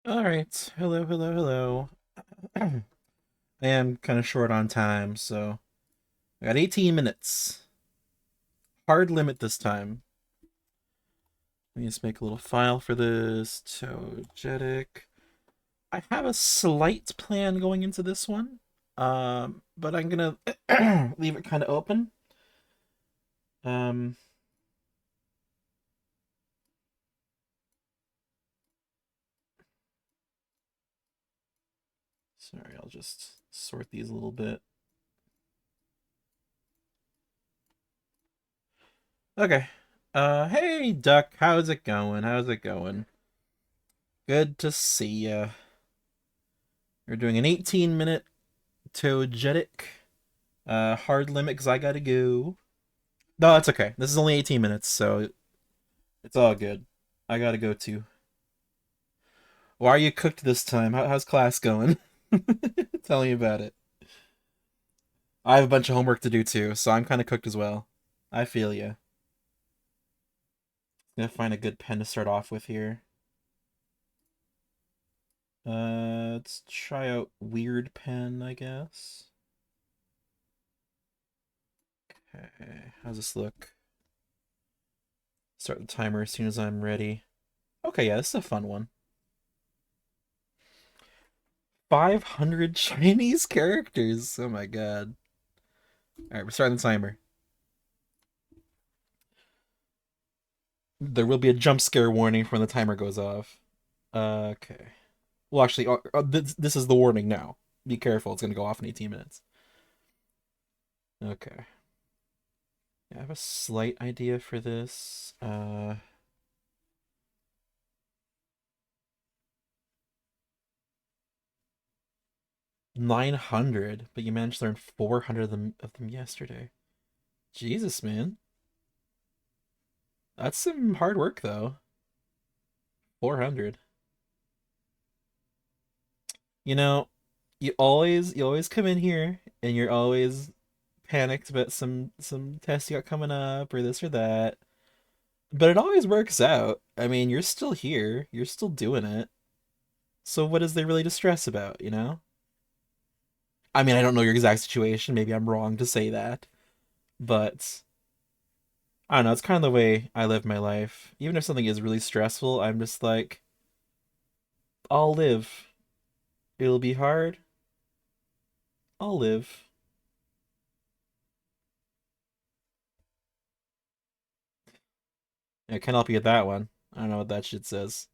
All right. Hello, hello, hello. I am kind of short on time, so I got 18 minutes. Hard limit this time. Let me just make a little file for this. Togetic. I have a slight plan going into this one, but I'm gonna leave it kind of open. Um, Sorry, I'll just sort these a little bit. Okay. Hey, Duck. How's it going? How's it going? Good to see ya. We're doing an 18-minute Togetic hard limit because I gotta go. No, that's okay. This is only 18 minutes, so it's all good. I gotta go too. Why are you cooked this time? How's class going? Tell me about it. I have a bunch of homework to do too, so I'm kind of cooked as well. I feel you. Gonna find a good pen to start off with here. Let's try out weird pen, I guess. Okay, how's this look? Start the timer as soon as I'm ready. Okay, yeah, this is a fun one. 500 Chinese characters. Oh my god. All right, we're starting the timer. There will be a jump scare warning when the timer goes off. Okay. Well, actually, this is the warning now. Be careful, it's going to go off in 18 minutes. Okay. Yeah, I have a slight idea for this. 900, but you managed to learn 400 of them yesterday. Jesus, man. That's some hard work, though. 400. You know, you always come in here and you're always panicked about some test you got coming up or this or that. But it always works out. I mean, you're still here. You're still doing it. So what is there really to stress about, you know? I mean, I don't know your exact situation. Maybe I'm wrong to say that. But I don't know. It's kind of the way I live my life. Even if something is really stressful, I'm just like, I'll live. It'll be hard. I'll live. I can't help you with that one. I don't know what that shit says.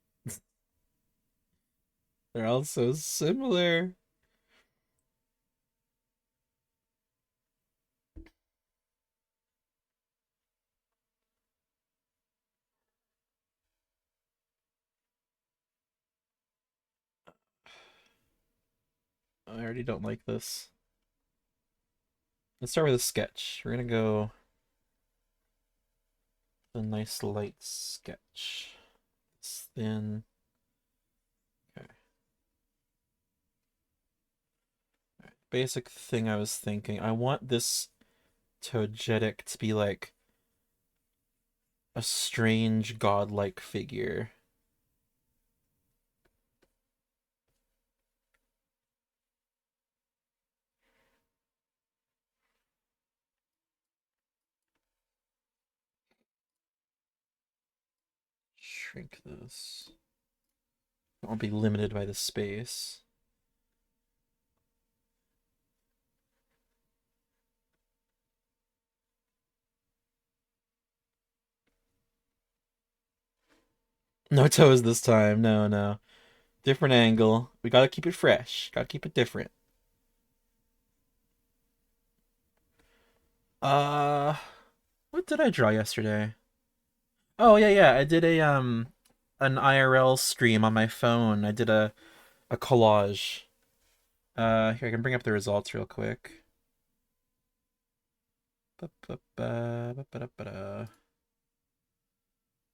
They're all so similar. I already don't like this. Let's start with a sketch. We're gonna go a nice light sketch. It's thin. Okay. Basic thing I was thinking. I want this Togetic to be like a strange godlike figure. Shrink this. I won't be limited by the space. No toes this time. No, no. Different angle. We gotta keep it fresh. Gotta keep it different. Uh, what did I draw yesterday? Oh yeah, yeah. I did a an IRL stream on my phone. I did a collage. Here I can bring up the results real quick. Ba-ba-ba-ba-ba-da-ba-da.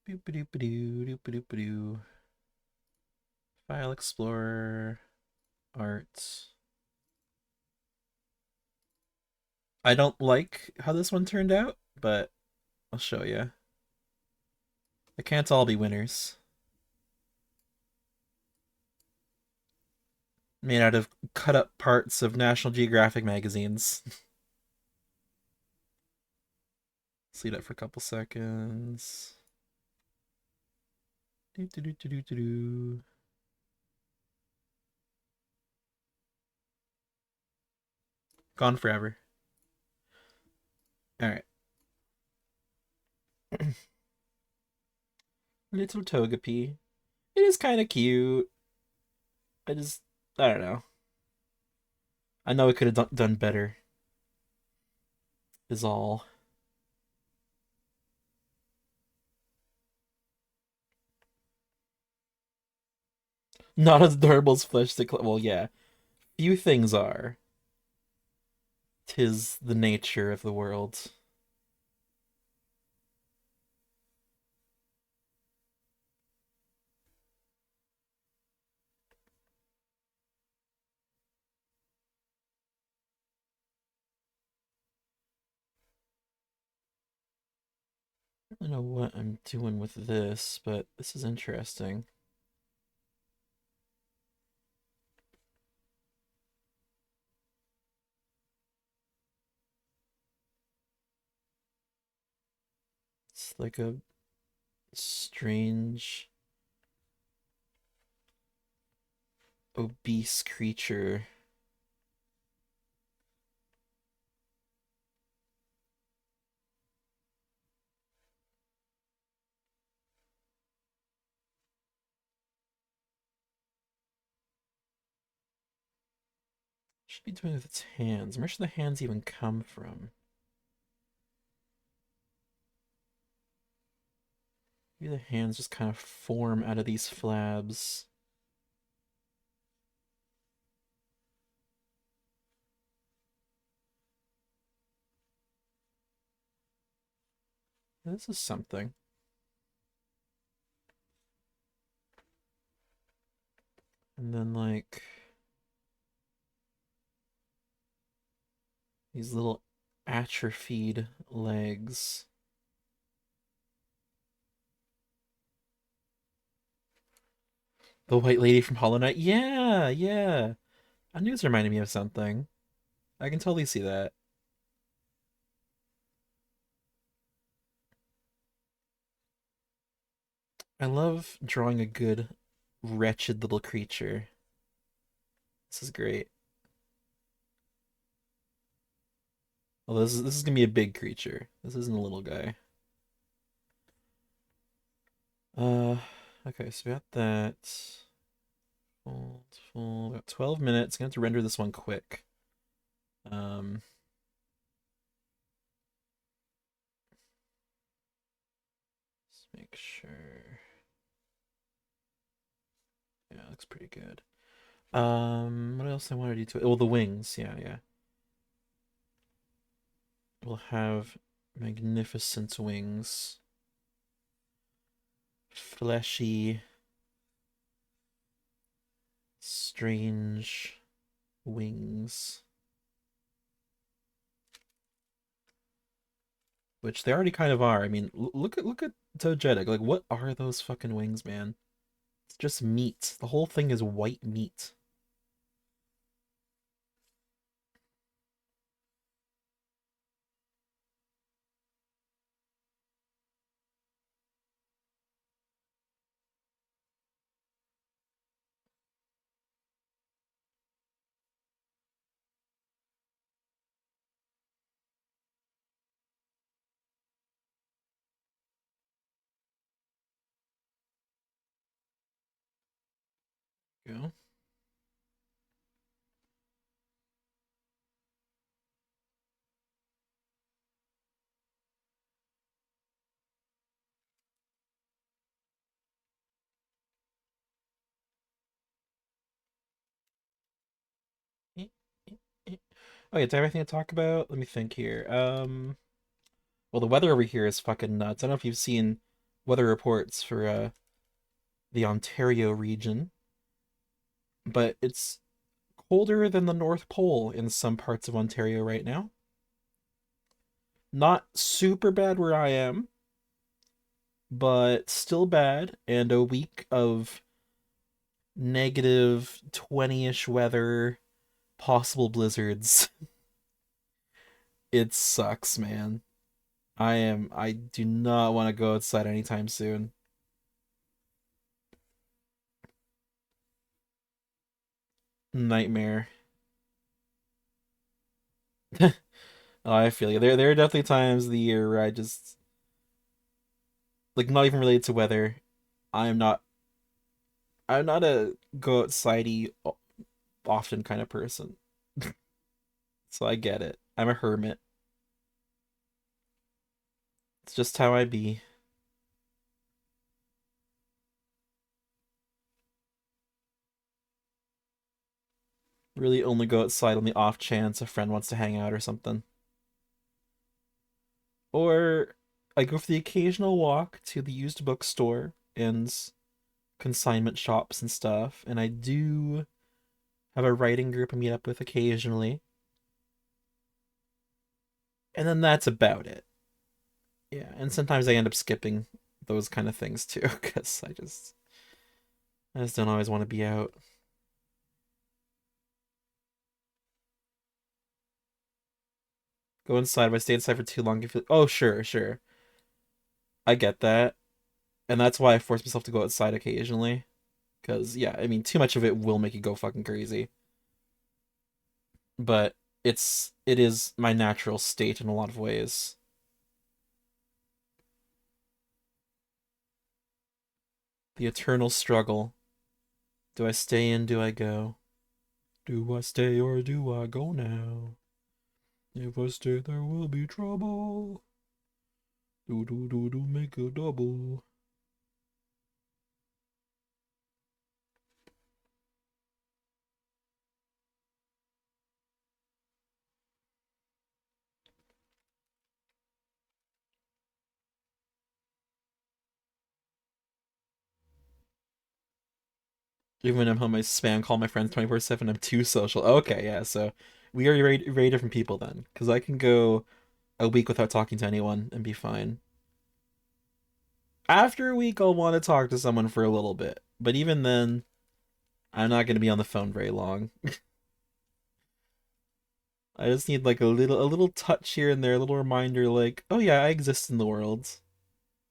Boop-a-doop-a-doo, doop-a-doop-a-doo. File Explorer, Art. I don't like how this one turned out, but I'll show you. It can't all be winners. made out of cut up parts of National Geographic magazines. See that for a couple seconds. Do, do, do, do, do, do, do. Gone forever. All right. Little Togepi. It is kind of cute. I just, I don't know. I know it could have done better. Is all. Not as durable as flesh to. Well, yeah. Few things are. 'Tis the nature of the world. I don't know what I'm doing with this, but this is interesting. It's like a strange, obese creature. Should be doing with its hands. Where should the hands even come from? Maybe the hands just kind of form out of these flabs. This is something. And then, like, these little atrophied legs. The white lady from Hollow Knight? Yeah, yeah. I knew it reminded me of something. I can totally see that. I love drawing a good, wretched little creature. This is great. Well, this is gonna be a big creature. This isn't a little guy. Uh, okay, so we got that. Fold, fold. About 12 minutes. Gonna have to render this one quick. Um, let's make sure. Yeah, looks pretty good. What else I wanted to do to it? Well, the wings. Yeah, yeah. We'll have magnificent wings. Fleshy, strange wings. Which they already kind of are. I mean, look at Togetic. Like, what are those fucking wings, man? It's just meat. The whole thing is white meat. Go. Oh yeah, do I have anything to talk about? Let me think here. Well, the weather over here is fucking nuts. I don't know if you've seen weather reports for the Ontario region, but it's colder than the North Pole in some parts of Ontario right now. Not super bad where I am, but still bad. And a week of negative 20-ish weather, possible blizzards. It sucks, man. I do not want to go outside anytime soon. Nightmare. Oh, I feel you. There are definitely times of the year where I just like not even related to weather. I'm not I'm not a go outsidey often kind of person. So I get it. I'm a hermit. It's just how I be. Really only go outside on the off chance a friend wants to hang out or something. Or I go for the occasional walk to the used bookstore and consignment shops and stuff. And I do have a writing group I meet up with occasionally. And then that's about it. Yeah, and sometimes I end up skipping those kind of things too, because I just don't always want to be out. Go inside. If I stay inside for too long, if oh sure, sure. I get that. And that's why I force myself to go outside occasionally. Because, yeah, I mean, too much of it will make you go fucking crazy. But it is my natural state in a lot of ways. The eternal struggle. Do I stay in? Do I go? Do I stay or do I go now? If I stay, there will be trouble. Do do do do make a double. Even if I'm my spam call my friends 24/7, I'm too social. Okay, yeah, so we are very different people then. Because I can go a week without talking to anyone and be fine. After a week, I'll want to talk to someone for a little bit. But even then, I'm not going to be on the phone very long. I just need like a little touch here and there, a little reminder like, oh yeah, I exist in the world.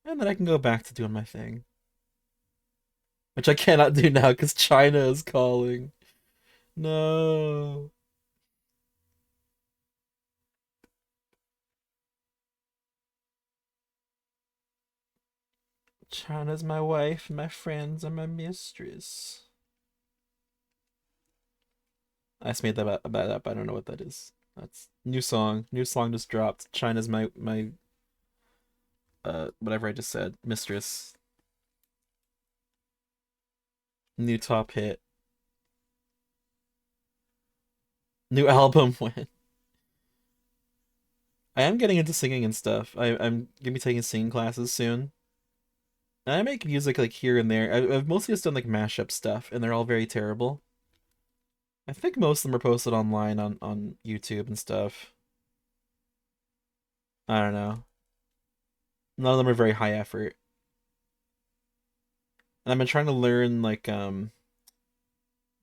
And then I can go back to doing my thing. Which I cannot do now because China is calling. No. China's my wife, my friends, and my mistress. I just made that up. I don't know what that is. That's new song. New song just dropped. China's my whatever I just said. Mistress. New top hit. New album when I am getting into singing and stuff. I'm gonna be taking singing classes soon. And I make music like here and there. I've mostly just done like mashup stuff, and they're all very terrible. I think most of them are posted online on YouTube and stuff. I don't know. None of them are very high effort. And I've been trying to learn like the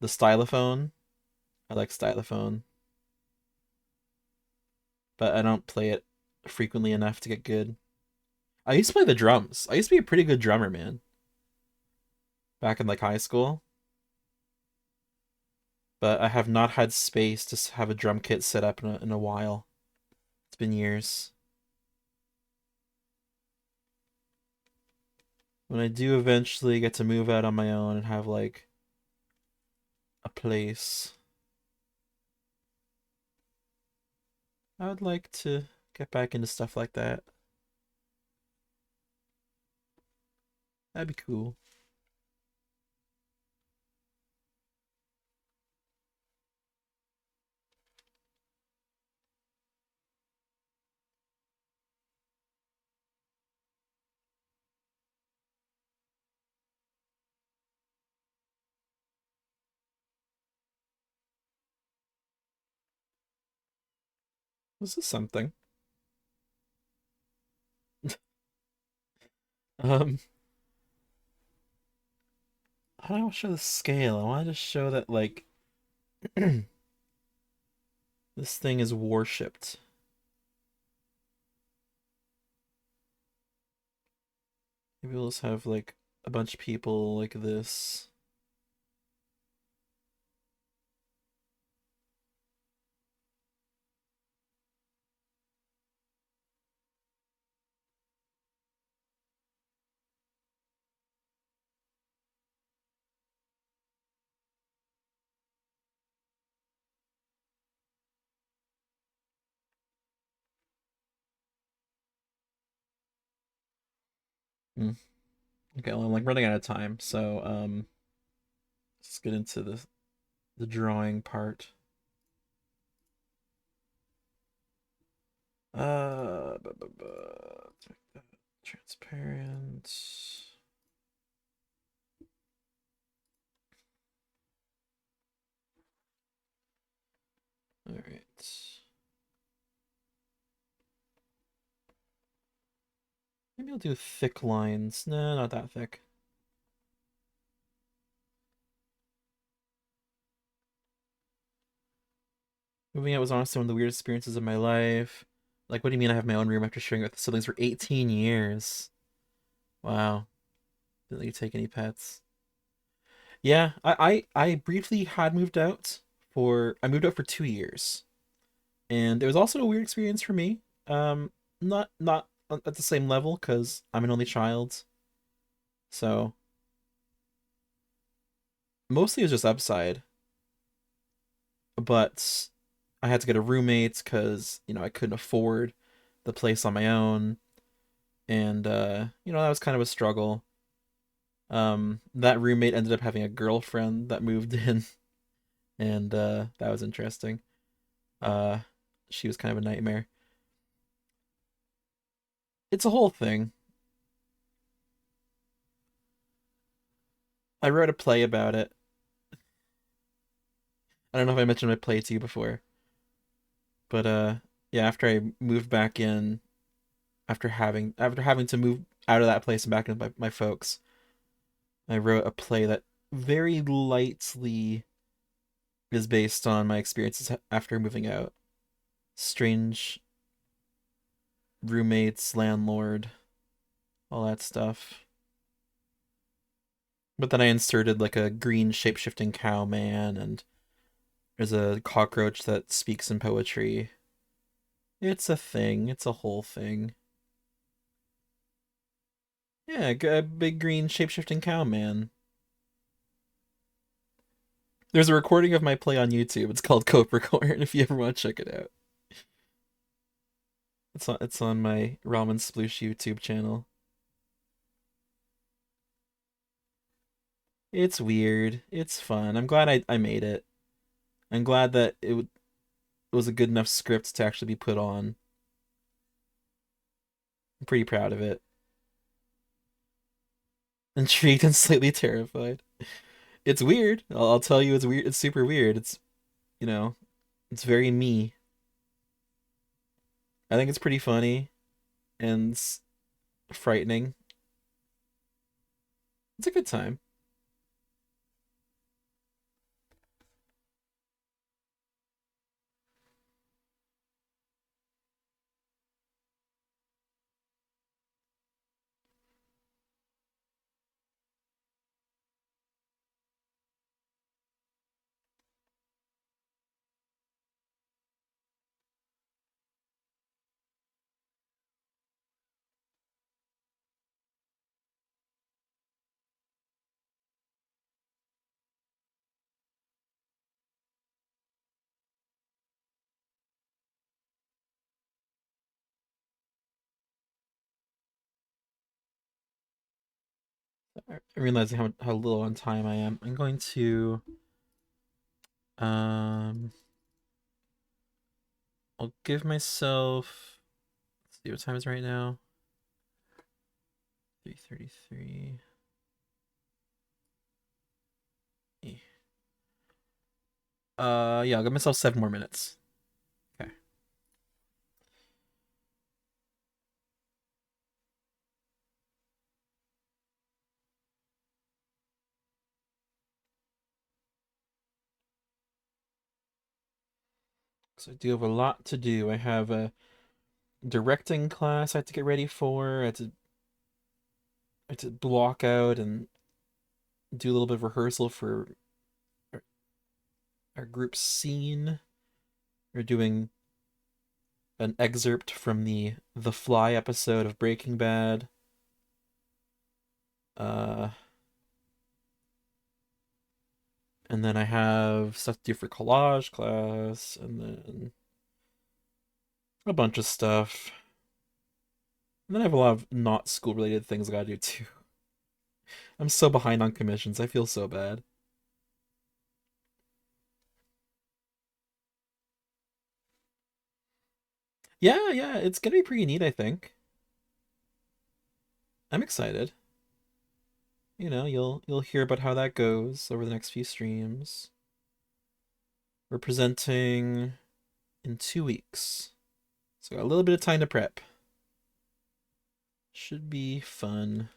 stylophone. I like stylophone, but I don't play it frequently enough to get good. I used to play the drums. I used to be a pretty good drummer, man, back in like high school. But I have not had space to have a drum kit set up in a while. It's been years. When I do eventually get to move out on my own and have like a place, I would like to get back into stuff like that. That'd be cool. This is something. Um, I don't want to show the scale. I want to show that like this thing is worshipped. Maybe we'll just have like a bunch of people like this. Hmm. Okay, well, I'm like running out of time, so let's get into the drawing part. Transparent. All right. Maybe I'll do thick lines. No, not that thick. Moving out was honestly one of the weirdest experiences of my life. Like, what do you mean I have my own room after sharing it with the siblings for 18 years? Wow. Didn't let you take any pets. Yeah, I briefly had moved out I moved out for 2 years. And it was also a weird experience for me. Not at the same level because I'm an only child. So mostly it was just upside. But I had to get a roommate because, I couldn't afford the place on my own. And that was kind of a struggle. That roommate ended up having a girlfriend that moved in, and that was interesting. Uh, she was kind of a nightmare. It's a whole thing. I wrote a play about it. I don't know if I mentioned my play to you before, but yeah, after I moved back in, after having to move out of that place and back into my folks, I wrote a play that very lightly is based on my experiences after moving out. Strange roommates, landlord, all that stuff. But then I inserted like a green shape-shifting cow man, and there's a cockroach that speaks in poetry. It's a thing. It's a whole thing. Yeah, a big green shape-shifting cow man. There's a recording of my play on YouTube. It's called Copricorn if you ever want to check it out. It's on my Ramen Sploosh YouTube channel. It's weird. It's fun. I'm glad I made it. I'm glad that was a good enough script to actually be put on. I'm pretty proud of it. Intrigued and slightly terrified. It's weird. I'll tell you, it's weird. It's super weird. You know, it's very me. I think it's pretty funny and frightening. It's a good time. I realize how little on time I am. I'm going to um I'll give myself, let's see what time is right now. 3:33. Yeah, I'll give myself 7 more minutes. Okay. So I do have a lot to do. I have a directing class I have to get ready for. I had to block out and do a little bit of rehearsal for our, our group scene. We're doing an excerpt from the Fly episode of Breaking Bad. Uh, and then I have stuff to do for collage class, and then a bunch of stuff. And then I have a lot of not school related things I gotta do too. I'm so behind on commissions. I feel so bad. Yeah, yeah, it's gonna be pretty neat, I think. I'm excited. You'll hear about how that goes over the next few streams. We're presenting in 2 weeks. So got a little bit of time to prep. Should be fun.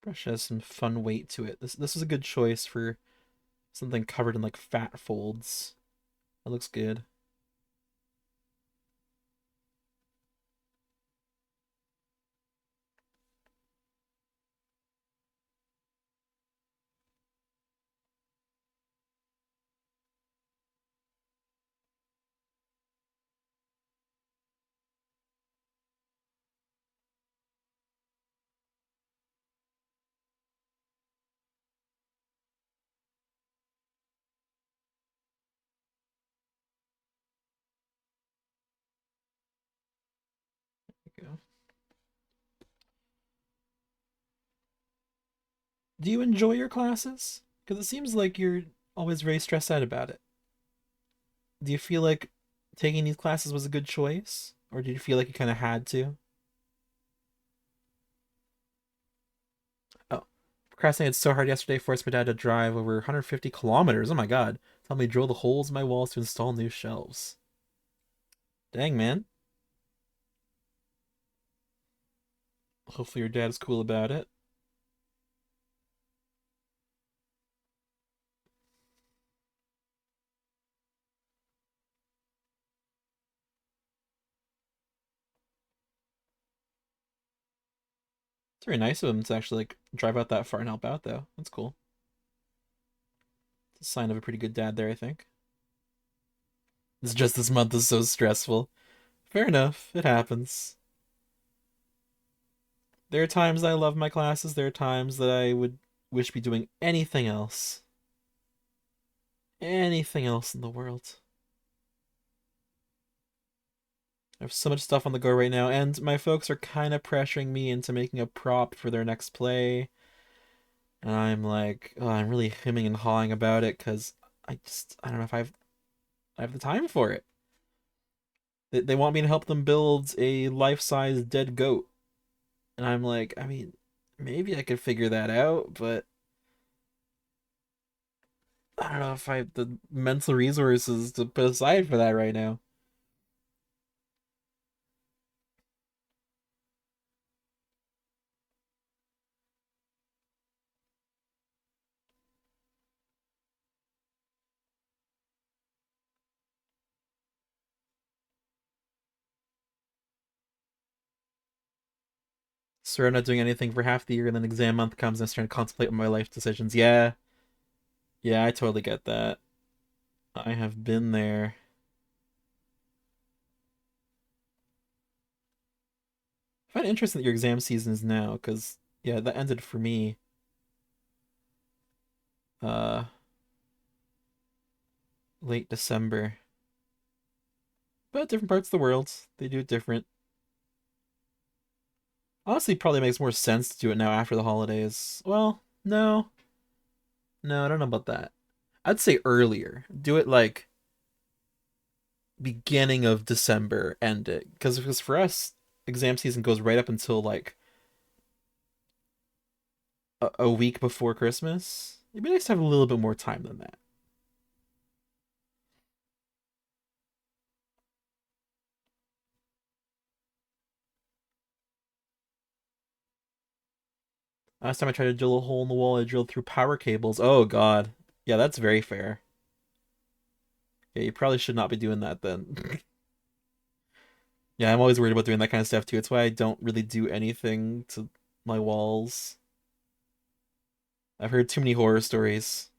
Brush has some fun weight to it. This is a good choice for something covered in like fat folds. That looks good. There you go. Do you enjoy your classes? Because it seems like you're always very stressed out about it. Do you feel like taking these classes was a good choice? Or did you feel like you kind of had to? Oh, procrastinated so hard yesterday, forced my dad to drive over 150 kilometers. Oh my god. Tell me drill the holes in my walls to install new shelves. Dang, man. Hopefully your dad is cool about it. It's very nice of him to actually like drive out that far and help out though. That's cool. It's a sign of a pretty good dad there, I think. It's just this month is so stressful. Fair enough. It happens. There are times I love my classes, there are times that I would wish to be doing anything else. Anything else in the world. I have so much stuff on the go right now, and my folks are kind of pressuring me into making a prop for their next play. And I'm like, oh, I'm really hemming and hawing about it because I don't know if I have the time for it. They want me to help them build a life-size dead goat. And I'm like, I mean, maybe I could figure that out, but I don't know if I have the mental resources to put aside for that right now. So I'm not doing anything for half the year, and then exam month comes and I start to contemplate on my life decisions. Yeah, yeah, I totally get that. I have been there. I find it interesting that your exam season is now, because yeah, that ended for me uh late December. But different parts of the world, they do it different. Honestly, probably makes more sense to do it now after the holidays. Well, no. No, I don't know about that. I'd say earlier. Do it like beginning of December, end it. Because for us, exam season goes right up until like a week before Christmas. It'd be nice to have a little bit more time than that. Last time I tried to drill a hole in the wall, I drilled through power cables. Oh god. Yeah, that's very fair. Yeah, you probably should not be doing that then. Yeah, I'm always worried about doing that kind of stuff too. It's why I don't really do anything to my walls. I've heard too many horror stories.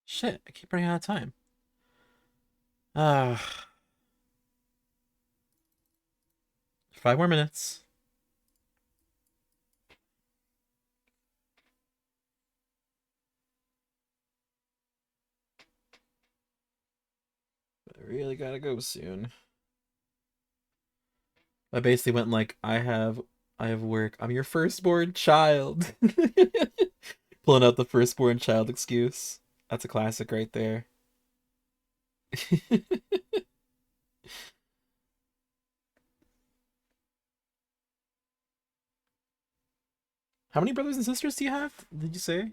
Shit, I keep running out of time. Ah, 5 more minutes. I really gotta go soon. I basically went like, I have work. I'm your firstborn child. Pulling out the firstborn child excuse. That's a classic right there. How many brothers and sisters do you have? Did you say?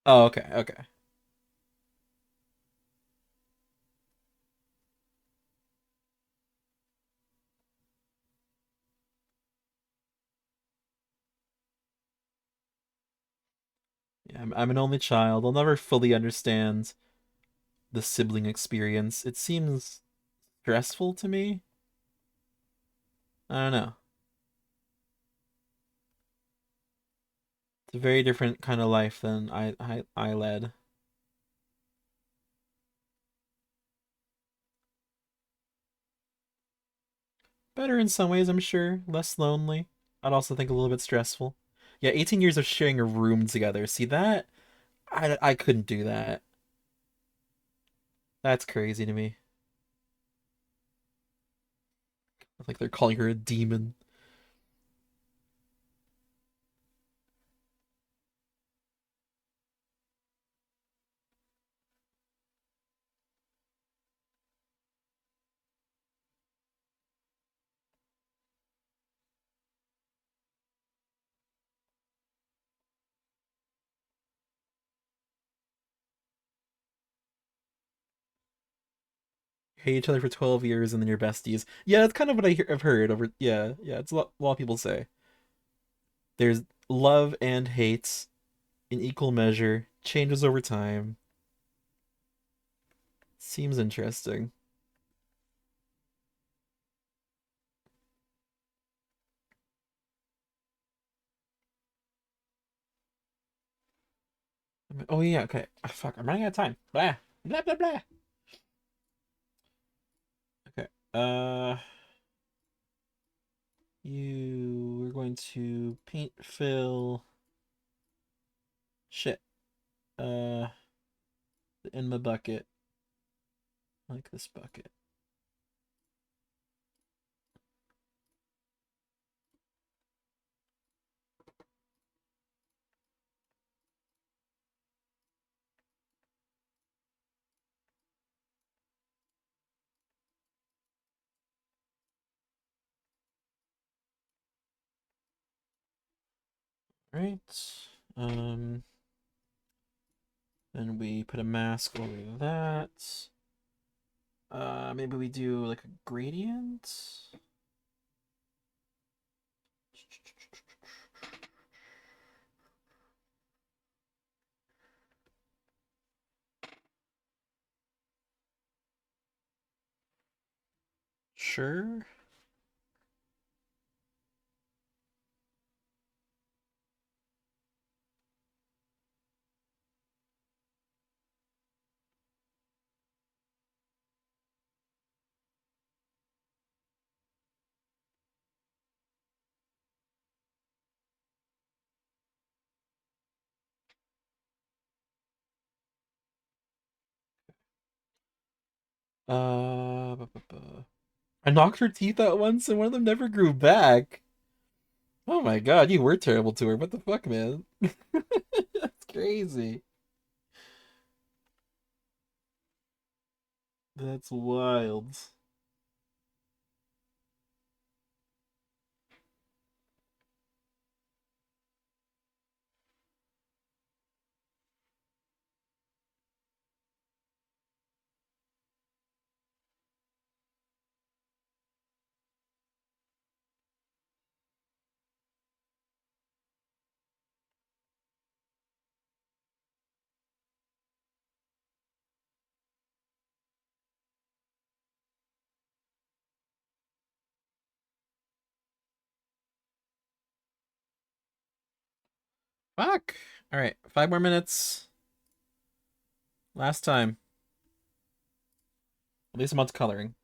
Oh, okay, okay. Yeah, I'm an only child. I'll never fully understand the sibling experience. It seems stressful to me. I don't know. It's a very different kind of life than I led. Better in some ways, I'm sure. Less lonely. I'd also think a little bit stressful. Yeah, 18 years of sharing a room together. See that? I couldn't do that. That's crazy to me. Like they're calling her a demon. Hate each other for 12 years and then you're besties. Yeah, that's kind of what I've heard over. Yeah, yeah, it's a lot of people say. There's love and hate in equal measure, changes over time. Seems interesting. Oh yeah, okay. Ah, fuck, I'm running out of time. Blah blah blah blah. Okay. You are going to paint fill shit. Uh, in my bucket, like this bucket. Right. Um. Then we put a mask over that. Maybe we do like a gradient. Sure. I knocked her teeth out once and one of them never grew back. Oh my god, you were terrible to her. What the fuck, man? That's crazy. That's wild. Fuck. All right, 5 more minutes. Last time. At least I'm on to coloring.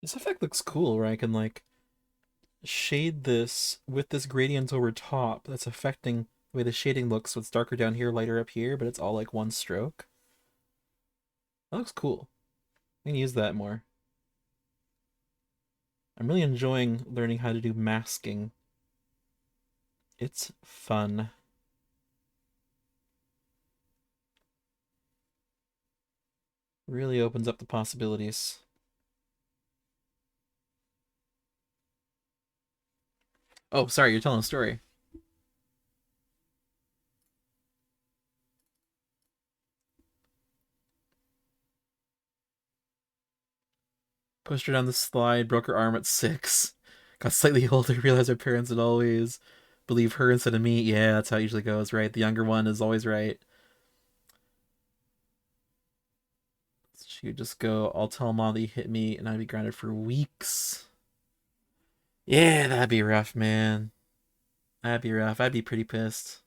This effect looks cool, where I can like shade this with this gradient over top that's affecting the way the shading looks, so it's darker down here, lighter up here, but it's all like one stroke. That looks cool. I can use that more. I'm really enjoying learning how to do masking. It's fun. Really opens up the possibilities. Oh, sorry, you're telling a story. Pushed her down the slide, broke her arm at 6. Got slightly older, realized her parents would always believe her instead of me. Yeah, that's how it usually goes, right? The younger one is always right. She would just go, I'll tell mom that you hit me, and I'd be grounded for weeks. Yeah, that'd be rough, man. That'd be rough. I'd be pretty pissed.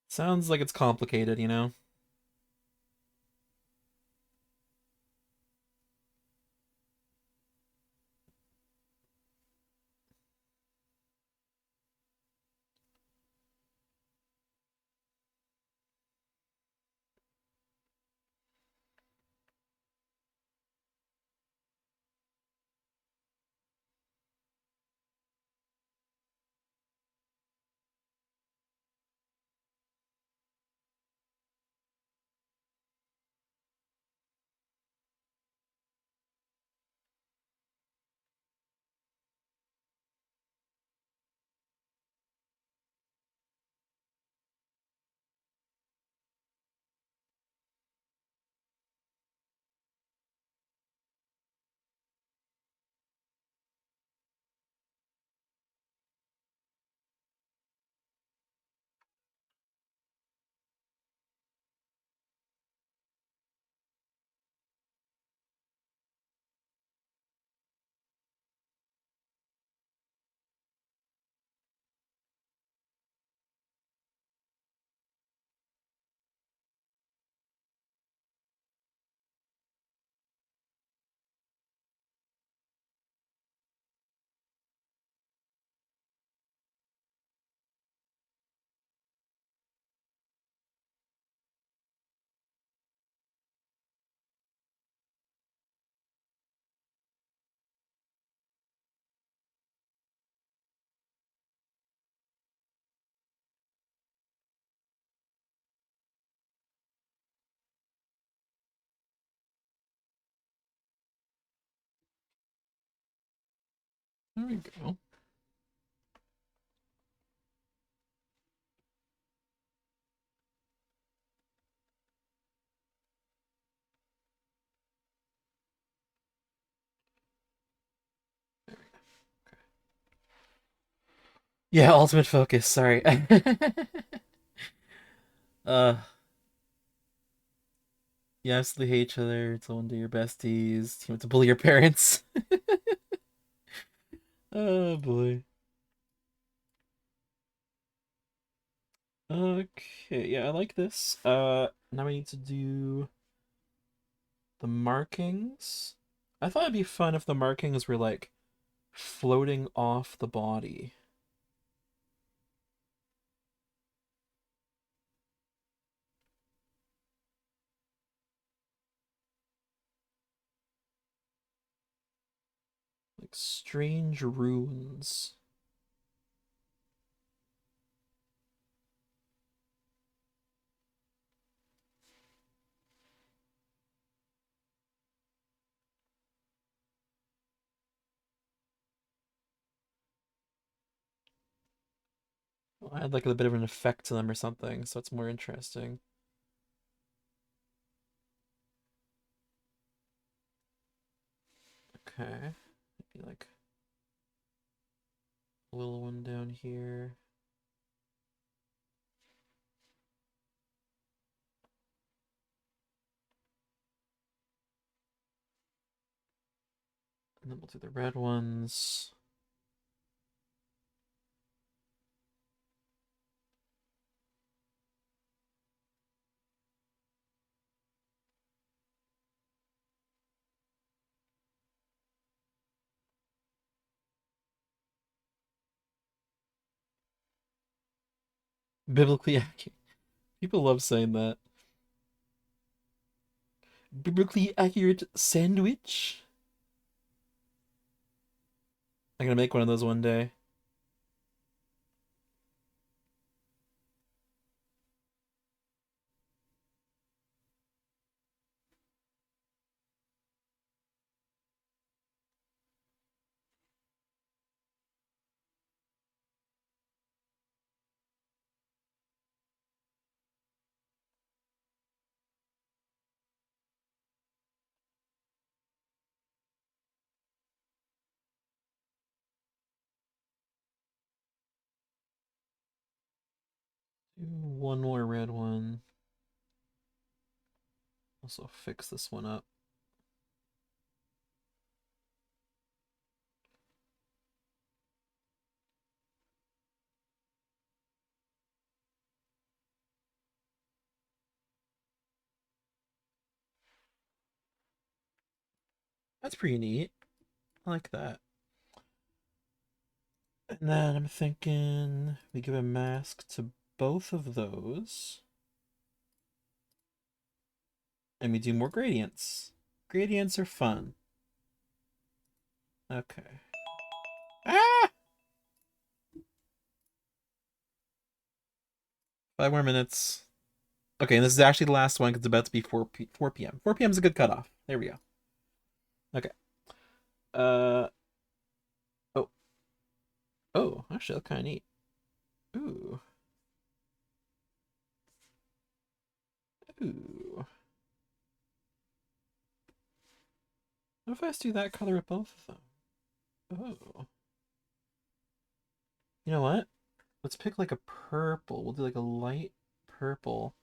Sounds like it's complicated, you know? There we go. Yeah, ultimate focus. Sorry. uh, you absolutely hate each other. It's one day your besties. You want to bully your parents. Oh boy. Okay, yeah, I like this. Now we need to do the markings. I thought it'd be fun if the markings were like floating off the body. Like strange runes. I had like a bit of an effect to them or something, so it's more interesting. Okay. Maybe like a little one down here. And then we'll do the red ones. Biblically accurate. People love saying that. Biblically accurate sandwich? I'm gonna make one of those one day. Do one more red one. Also fix this one up. That's pretty neat. I like that. And then I'm thinking we give a mask to both of those. And we do more gradients. Gradients are fun. Okay. Ah! 5 more minutes. Okay, and this is actually the last one because it's about to be 4 p.m. 4 p.m. is a good cutoff. There we go. Okay. Uh oh. Oh, actually that's kinda neat. Ooh. Ooh. What if I just do that color with both of them? Oh. You know what? Let's pick like a purple. We'll do like a light purple.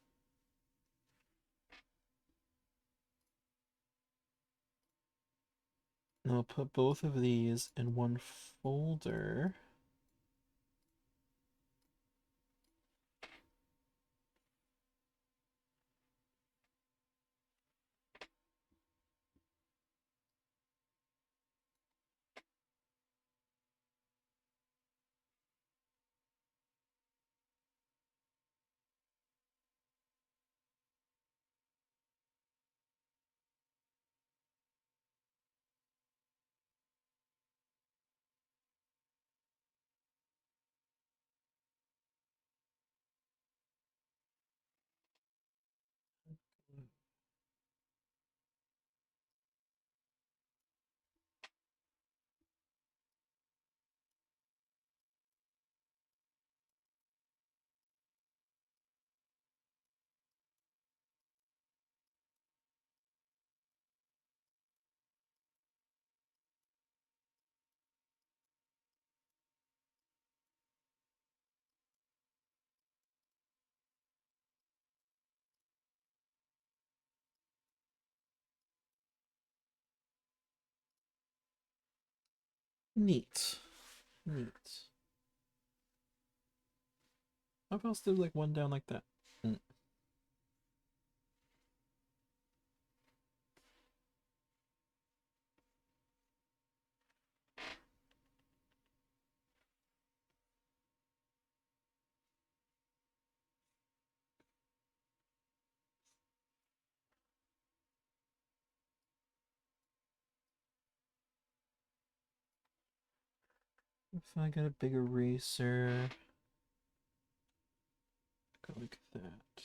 And I'll put both of these in one folder. Neat. Neat. How else did like one down like that? Mm. If I get a big eraser, go like that.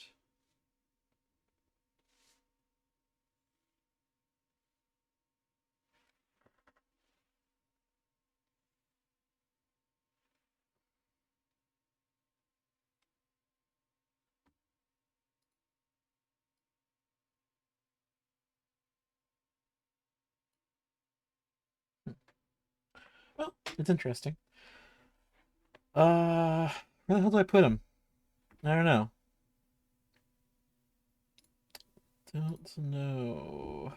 Well, it's interesting. Where the hell do I put him? I don't know. Don't know.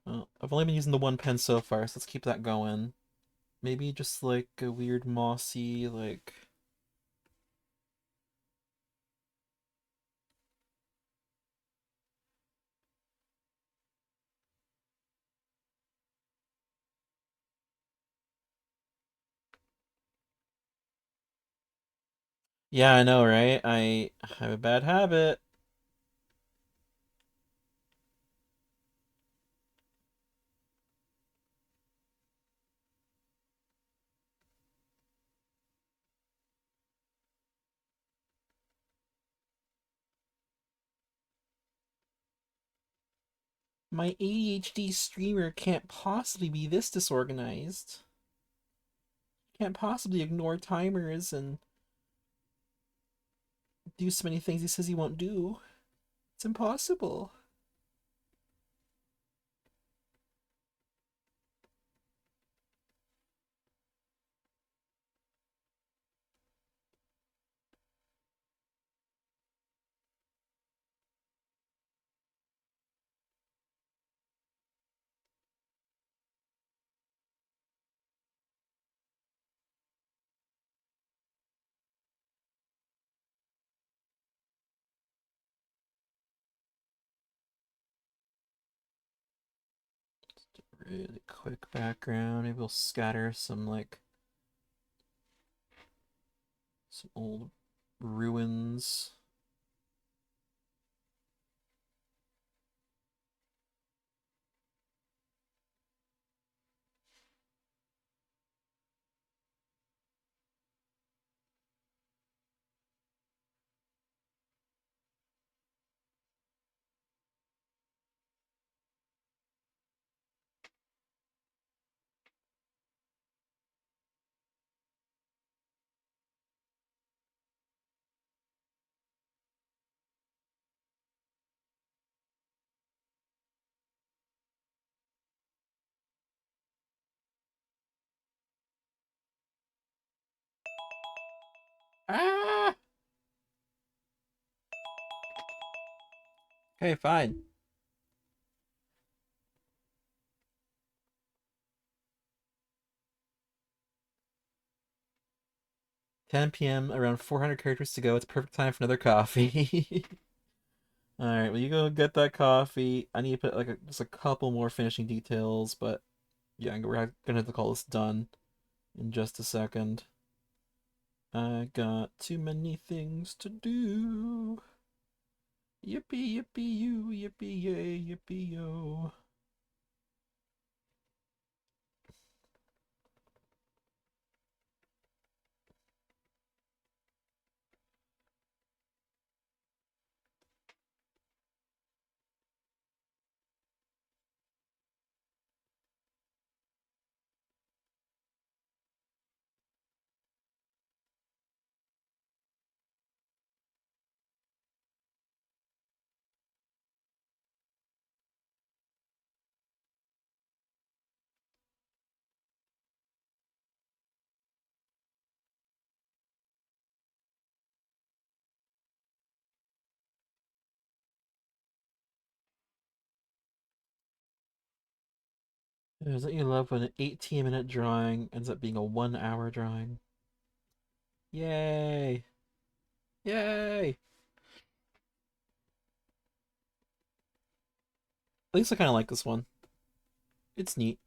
Well, I've only been using the one pen so far, so let's keep that going. Maybe just like a weird mossy, like. Yeah, I know, right? I have a bad habit. My ADHD streamer can't possibly be this disorganized. Can't possibly ignore timers and do so many things he says he won't do. It's impossible. Really quick background. Maybe we'll scatter some like some old ruins. Ah! Okay, fine. 10 p.m. Around 400 characters to go. It's perfect time for another coffee. All right, well you go get that coffee. I need to put like just a couple more finishing details, but yeah, we're gonna have to call this done in just a second. I got too many things to do. Yippee yippee you, yippee yay, yippee yo. Isn't you love when an 18-minute drawing ends up being a 1 hour drawing? Yay! Yay! At least I kind of like this one. It's neat.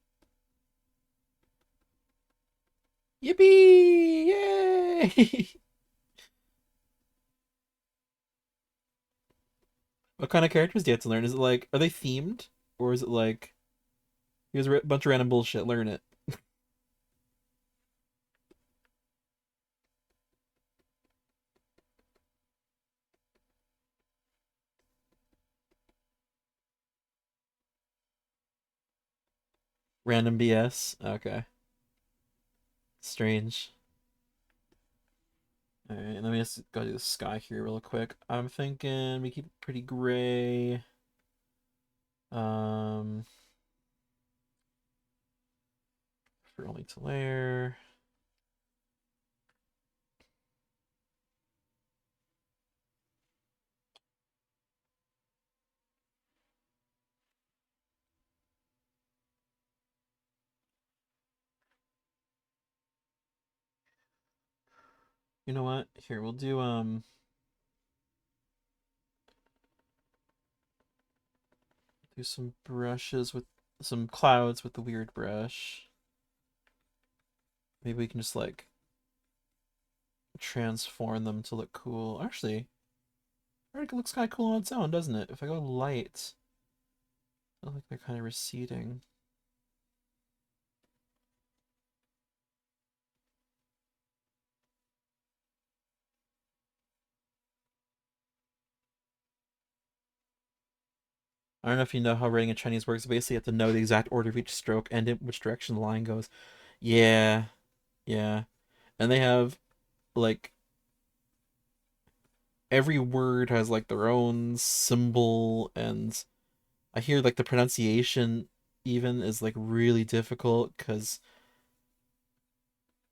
Yippee! Yay! What kind of characters do you have to learn? Is it like, are they themed? Or is it like, here's a bunch of random bullshit, learn it? Random BS? Okay. Strange. Alright, let me just go do the sky here real quick. I'm thinking we keep it pretty gray. Um, for only to layer. You know what? Here, we'll do some brushes with some clouds with the weird brush. Maybe we can just like transform them to look cool. Actually, it looks kind of cool on its own, doesn't it? If I go light, I look like they're kind of receding. I don't know if you know how writing in Chinese works. Basically, you have to know the exact order of each stroke and in which direction the line goes. Yeah, yeah. And they have like every word has like their own symbol, and I hear like the pronunciation even is like really difficult because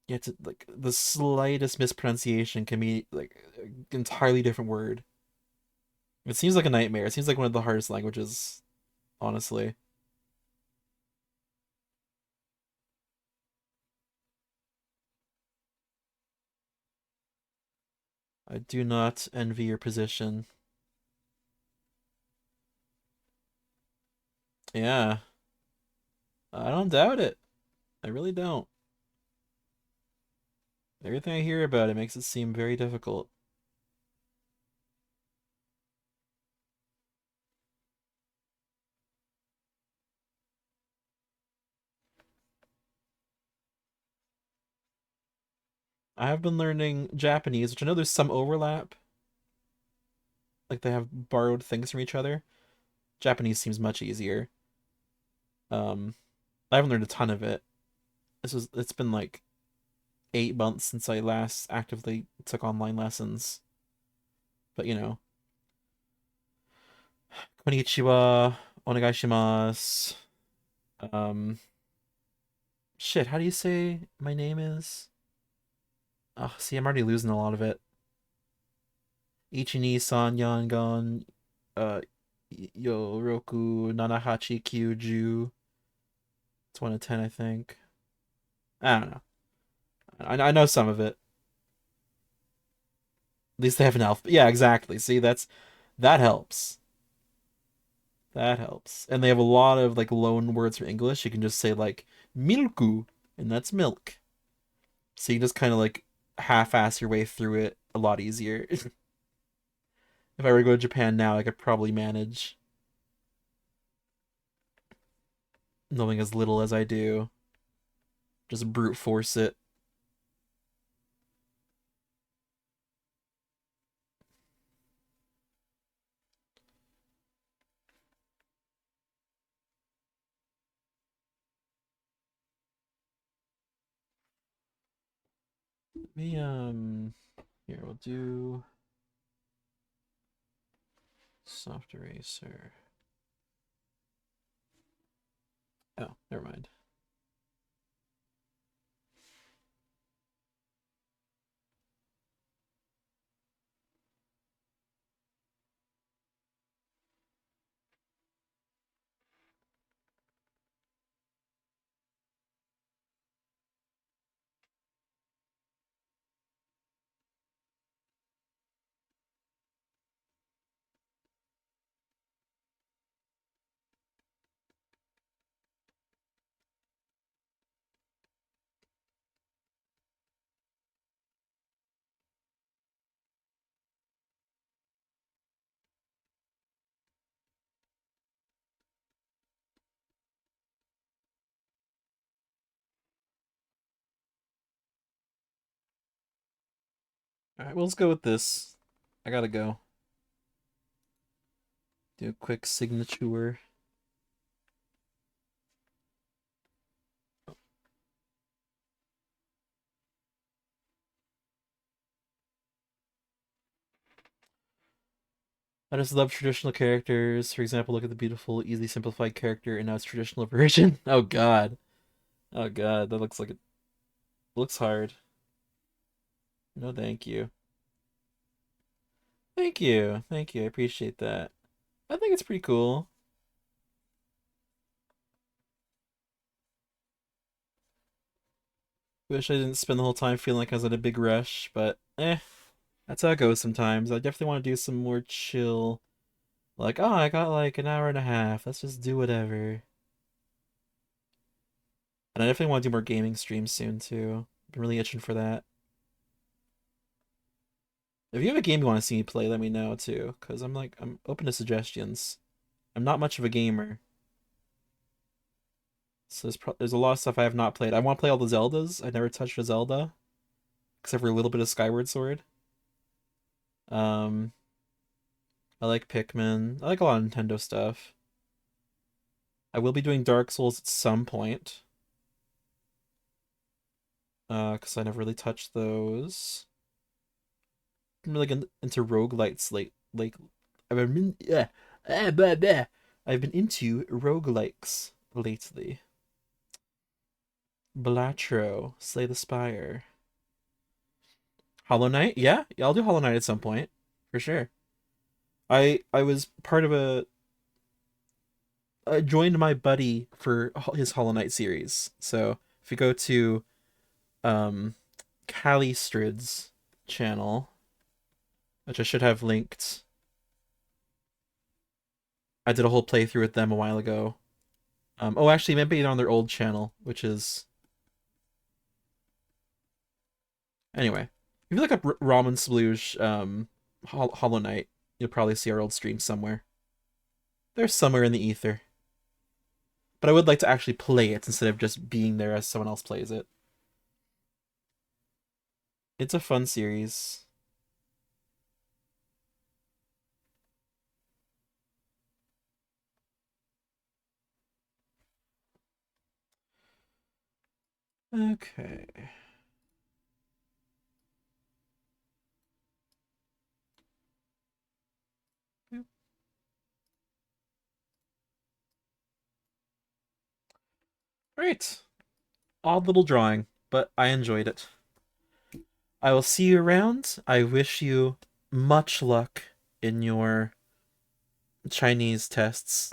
you have to like the slightest mispronunciation can be like an entirely different word. It seems like a nightmare. It seems like one of the hardest languages, honestly. I do not envy your position. Yeah, I don't doubt it. I really don't. Everything I hear about it makes it seem very difficult. I have been learning Japanese, which I know there's some overlap. Like they have borrowed things from each other. Japanese seems much easier. Um, I haven't learned a ton of it. It's been like 8 months since I last actively took online lessons. But konnichiwa, onegaishimasu. Um, shit, how do you say my name is? Oh, see, I'm already losing a lot of it. Ichi ni san yangon, uh, yoroku nanahachi kyuju. It's 1 to 10, I think. I don't know. I know some of it. At least they have an alphabet. Yeah, exactly. See, that helps. That helps. And they have a lot of like loan words for English. You can just say like milku, and that's milk. So you just kind of like half-ass your way through it a lot easier. If I were to go to Japan now, I could probably manage knowing as little as I do. Just brute force it. Me here we'll do soft eraser. Oh, never mind. All right, well, let's go with this. I gotta go. Do a quick signature. I just love traditional characters. For example, look at the beautiful, easily simplified character in its traditional version. Oh god. Oh god, that looks like it looks hard. No, thank you. Thank you. Thank you. I appreciate that. I think it's pretty cool. Wish I didn't spend the whole time feeling like I was in a big rush, but that's how it goes sometimes. I definitely want to do some more chill. Like, oh, I got like an hour and a half. Let's just do whatever. And I definitely want to do more gaming streams soon too. Been really itching for that. If you have a game you want to see me play, let me know too, because I'm open to suggestions. I'm not much of a gamer, so there's a lot of stuff I have not played. I want to play all the Zeldas. I never touched a Zelda, except for a little bit of Skyward Sword. Um, I like Pikmin. I like a lot of Nintendo stuff. I will be doing Dark Souls at some point, because I never really touched those. I'm really into roguelites I've been yeah, blah, blah. I've been into roguelikes lately. Blatro, Slay the Spire. Hollow Knight? Yeah, I'll do Hollow Knight at some point. For sure. I was part of a I joined my buddy for his Hollow Knight series. So if you go to um Calistrid's channel, which I should have linked, I did a whole playthrough with them a while ago. Oh, actually, maybe on their old channel, which is anyway. If you look up Ramen Splooge, Hollow Knight, you'll probably see our old stream somewhere. They're somewhere in the ether. But I would like to actually play it instead of just being there as someone else plays it. It's a fun series. Okay. Right. Odd little drawing, but I enjoyed it. I will see you around. I wish you much luck in your Chinese tests.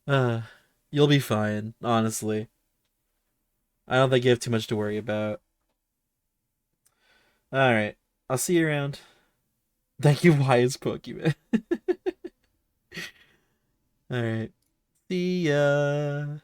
uh, you'll be fine, honestly. I don't think you have too much to worry about. Alright. I'll see you around. Thank you, wise Pokemon. Alright. See ya.